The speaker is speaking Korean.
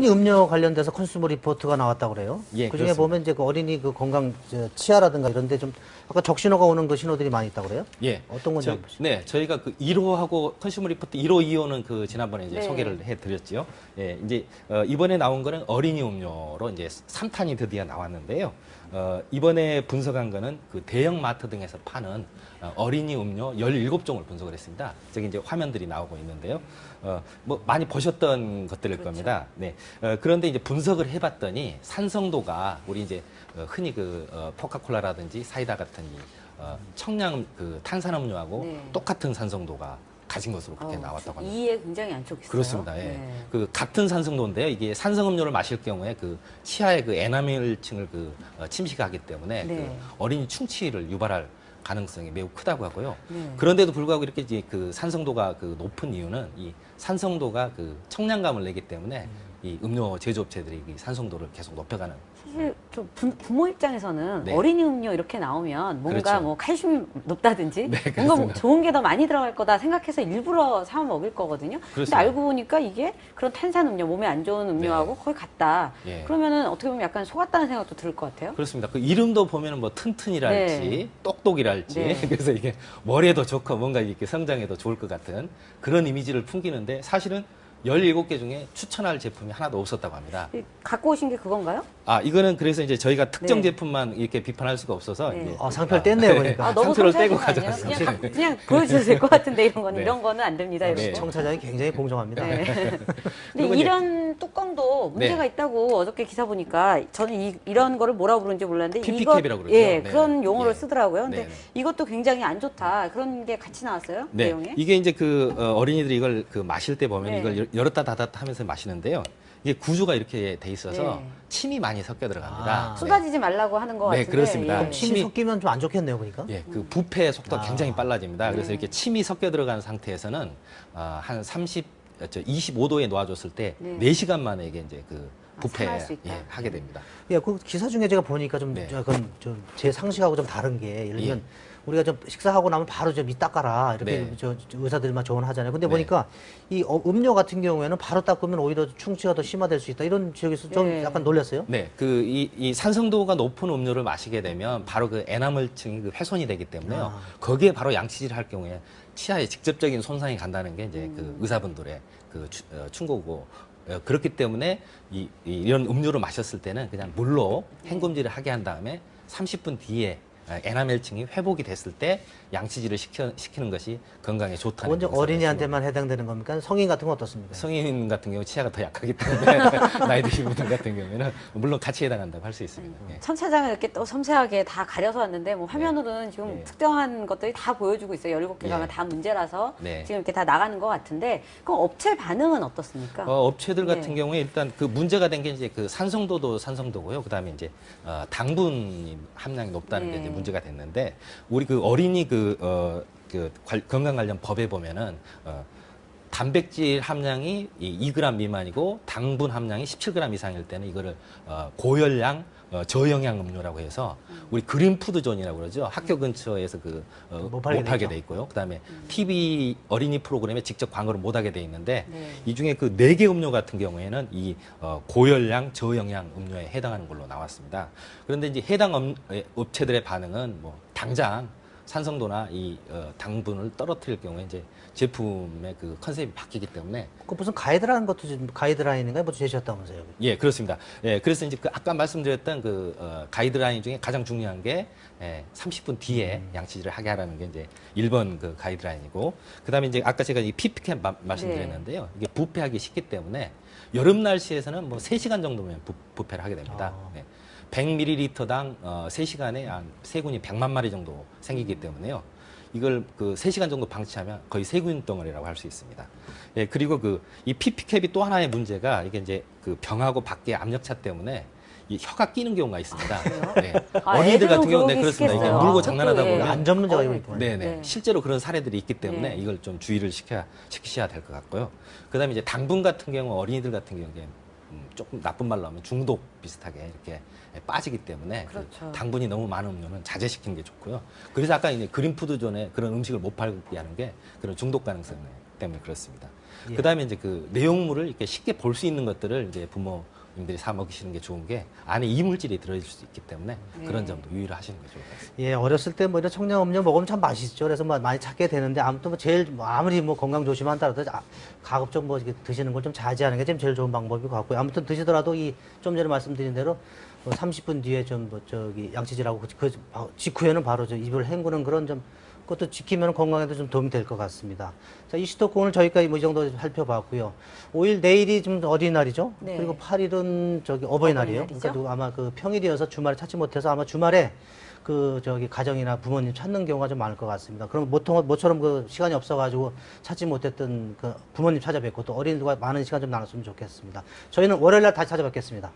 음료 관련돼서 컨슈머 리포트가 나왔다고 그래요. 예, 그중에 그렇습니다. 보면 이제 그 어린이 그 건강 치아라든가 이런데 좀 아까 적신호가 오는 그 신호들이 많이 있다고 그래요. 예. 어떤 건지 한번 보시죠. 네, 저희가 그 1호하고 컨슈머 리포트 1호, 2호는 그 지난번에 이제 네. 소개를 해드렸지요. 예, 이제 이번에 나온 거는 어린이 음료로 이제 3탄이 드디어 나왔는데요. 이번에 분석한 거는 그 대형 마트 등에서 파는 어린이 음료 17종을 분석을 했습니다. 저기 이제 화면들이 나오고 있는데요. 뭐 많이 보셨던 것들일 그렇죠. 겁니다. 네. 그런데 이제 분석을 해봤더니 산성도가 우리 이제 흔히 그 포카콜라라든지 사이다 같은 이 청량 그 탄산음료하고 네. 똑같은 산성도가 가진 것으로 그렇게 나왔다고 합니다. 이에 굉장히 안 좋겠어요. 그렇습니다. 예. 네. 그 같은 산성도인데요. 이게 산성음료를 마실 경우에 그 치아의 그 에나멜층을 그 침식하기 때문에 네. 그 어린이 충치를 유발할 가능성이 매우 크다고 하고요. 네. 그런데도 불구하고 이렇게 이제 그 산성도가 그 높은 이유는 이 산성도가 그 청량감을 내기 때문에 이 음료 제조업체들이 이 산성도를 계속 높여가는. 사실 좀 부모 입장에서는 네. 어린이 음료 이렇게 나오면 뭔가 그렇죠. 뭐 칼슘 높다든지 네, 뭔가 그렇습니다. 뭐 좋은 게 더 많이 들어갈 거다 생각해서 일부러 사 먹일 거거든요. 근데 그렇습니다. 알고 보니까 이게 그런 탄산 음료, 몸에 안 좋은 음료하고 거의 같다. 예. 그러면은 어떻게 보면 약간 속았다는 생각도 들 것 같아요. 그렇습니다. 그 이름도 보면은 뭐 튼튼이랄지 네. 똑똑이랄지 네. 그래서 이게 머리에도 좋고 뭔가 이렇게 성장에도 좋을 것 같은 그런 이미지를 풍기는데 사실은 17개 중에 추천할 제품이 하나도 없었다고 합니다. 갖고 오신 게 그건가요? 아, 이거는 그래서 이제 저희가 특정 네. 제품만 이렇게 비판할 수가 없어서 네. 이제 상표를 뗐네요, 보니까. 아, 너무 상표를 섬세하신 떼고 거 아니에요? 가져갔습니다. 그냥 보여주셔도 될 것 같은데 이런 거는 네. 이런 거는 안 됩니다. 이러고. 네. 청차장이 굉장히 공정합니다. 네. 그리고 근데 이제- 이런 뚜껑도 문제가 네. 있다고 어저께 기사 보니까 저는 이런 거를 뭐라고 부르는지 몰랐는데 PP캡이라고 그러죠. 예, 네. 그런 용어를 예. 쓰더라고요. 근데 네. 이것도 굉장히 안 좋다. 그런 게 같이 나왔어요. 네, 내용에. 이게 이제 그 어린이들이 이걸 그 마실 때 보면 네. 이걸 열었다 닫았다 하면서 마시는데요. 이게 구조가 이렇게 돼 있어서 네. 침이 많이 섞여 들어갑니다. 아. 네. 쏟아지지 말라고 하는 것 네, 같은데. 그렇습니다. 예. 침이 섞이면 좀 안 좋겠네요, 보니까. 예, 그 부패 속도가 아. 굉장히 빨라집니다. 그래서 네. 이렇게 침이 섞여 들어간 상태에서는 한 25도에 놓아줬을 때 네. 4시간 만에 이게 이제 그 부패 상할 수 있다. 하게 됩니다. 예, 그 기사 중에 제가 보니까 좀 네. 약간 좀 제 상식하고 좀 다른 게 예를 들면 예. 우리가 좀 식사하고 나면 바로 좀 이 닦아라 이렇게 네. 저 의사들만 조언하잖아요. 근데 네. 보니까 이 음료 같은 경우에는 바로 닦으면 오히려 충치가 더 심화될 수 있다 이런 지역에서 좀 네. 약간 놀랐어요. 네, 그 이 산성도가 높은 음료를 마시게 되면 바로 그 에나멜층이 그 훼손이 되기 때문에요. 아. 거기에 바로 양치질을 할 경우에 치아에 직접적인 손상이 간다는 게 이제 그 의사분들의 그 충고고 그렇기 때문에 이런 음료를 마셨을 때는 그냥 물로 헹굼질을 하게 한 다음에 30분 뒤에 에나멜층이 회복이 됐을 때 양치질을 시키는 것이 건강에 좋다는 그건 이제 의사가 어린이한테만 해당되는 겁니까? 성인 같은 건 어떻습니까? 성인 같은 경우 치아가 더 약하기 때문에 나이 드신 분들 같은 경우에는 물론 같이 해당한다고 할 수 있습니다. 예. 천차장을 이렇게 또 섬세하게 다 가려서 왔는데 뭐 화면으로는 지금 네. 특정한 것들이 다 보여주고 있어요. 17개 가면 예. 다 문제라서 네. 지금 이렇게 다 나가는 것 같은데 그럼 업체 반응은 어떻습니까? 업체들 같은 네. 경우에 일단 그 문제가 된 게 이제 그 산성도도 산성도고요. 그다음에 이제 당분 함량이 높다는 게 네. 이제 문제가 됐는데 우리 그 어린이 건강 관련 법에 보면은 단백질 함량이 2g 미만이고 당분 함량이 17g 이상일 때는 이거를 고열량 저영양 음료라고 해서 우리 그린푸드존이라고 그러죠. 학교 근처에서 못 못 팔게 팔게 돼 돼 있고요. 그다음에 TV 어린이 프로그램에 직접 광고를 못 하게 돼 있는데 네. 이 중에 그 4개 음료 같은 경우에는 이 고열량 저영양 음료에 해당하는 걸로 나왔습니다. 그런데 이제 해당 업체들의 반응은 뭐 당장 산성도나 이 당분을 떨어뜨릴 경우에 이제 제품의 그 컨셉이 바뀌기 때문에 그 무슨 가이드라인 것도 좀 가이드라인인가 뭐 제시했다면서요? 예, 그렇습니다. 예, 그래서 이제 그 아까 말씀드렸던 가이드라인 중에 가장 중요한 게 30분 뒤에 양치질을 하게 하라는 게 이제 1번 그 가이드라인이고, 그다음에 이제 아까 제가 이 PP캡 말씀드렸는데요. 이게 부패하기 쉽기 때문에 여름 날씨에서는 뭐 3시간 정도면 부패를 하게 됩니다. 네. 100ml당 3시간에 한 세균이 100만 마리 정도 생기기 때문에요. 이걸 그 3시간 정도 방치하면 거의 세균 덩어리라고 할 수 있습니다. 예, 그리고 이 PP캡이 또 하나의 문제가 이게 이제 그 병하고 밖에 압력차 때문에 이 혀가 끼는 경우가 있습니다. 네. 어린이들 애들은 같은 경우는 그러기 그렇습니다. 이게 쉽겠어요. 물고 장난하다 예. 보면 안 접는 자가 있구나. 네네. 네. 실제로 그런 사례들이 있기 때문에 네. 이걸 좀 주의를 시키셔야 될 것 같고요. 그다음에 이제 당분 같은 경우 어린이들 같은 경우에 조금 나쁜 말로 하면 중독 비슷하게 이렇게 빠지기 때문에 그 그렇죠. 당분이 너무 많은 음료는 자제시키는 게 좋고요. 그래서 아까 이제 그린푸드존에 그런 음식을 못 팔게 하는 게 그런 중독 가능성을 때문에 그렇습니다. 예. 그다음에 이제 그 내용물을 이렇게 쉽게 볼 수 있는 것들을 이제 부모님들이 사 먹이시는 게 좋은 게 안에 이물질이 들어있을 수 있기 때문에 그런 점도 유의를 하시는 게 좋을 것 같습니다. 예, 어렸을 때 뭐 이런 청량음료 먹으면 참 맛있죠. 그래서 뭐 많이 찾게 되는데 아무튼 뭐 제일 뭐 아무리 뭐 건강 조심한다라도 가급적 뭐 이렇게 드시는 걸 좀 자제하는 게 제일 좋은 방법일 것 같고요. 아무튼 드시더라도 이 좀 전에 말씀드린 대로 뭐 30분 뒤에 좀 뭐 저기 양치질하고 그 직후에는 바로 저 입을 헹구는 그런 좀 그것도 지키면 건강에도 좀 도움이 될 것 같습니다. 자, 이 수도권 오늘 저희까지 뭐 이 정도 살펴봤고요. 5일 내일이 좀 어린이날이죠. 네. 그리고 8일은 저기 어버이날이에요. 어버이날이죠. 그러니까 아마 그 평일이어서 주말에 찾지 못해서 아마 주말에 그 저기 가정이나 부모님 찾는 경우가 좀 많을 것 같습니다. 그럼 모처럼 그 시간이 없어가지고 찾지 못했던 그 부모님 찾아뵙고 또 어린이들과 많은 시간 좀 나눴으면 좋겠습니다. 저희는 월요일날 다시 찾아뵙겠습니다.